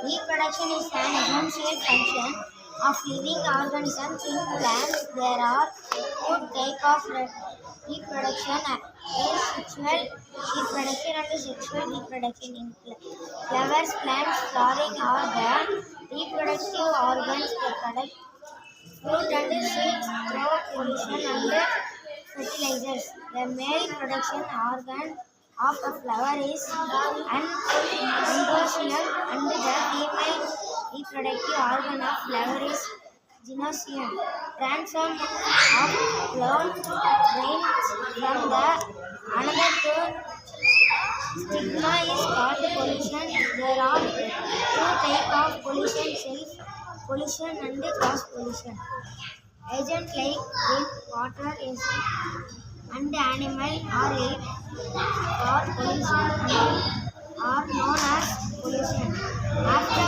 Reproduction is an essential function of living organisms. In plants, there are two types of reproduction: asexual reproduction and sexual reproduction. In flowers, plants, flowering are the reproductive organs. They produce fruit and seeds through pollution and fertilizers. The male production organ of a flower is an androecium, and the female reproductive organ of flower is gynoecium. Transform of plant grains from the another to stigma is called pollution. There are two types of pollution: self pollution and cross pollution. Agents like wind, water, acid, and animal or air or pollution and are known as pollution. After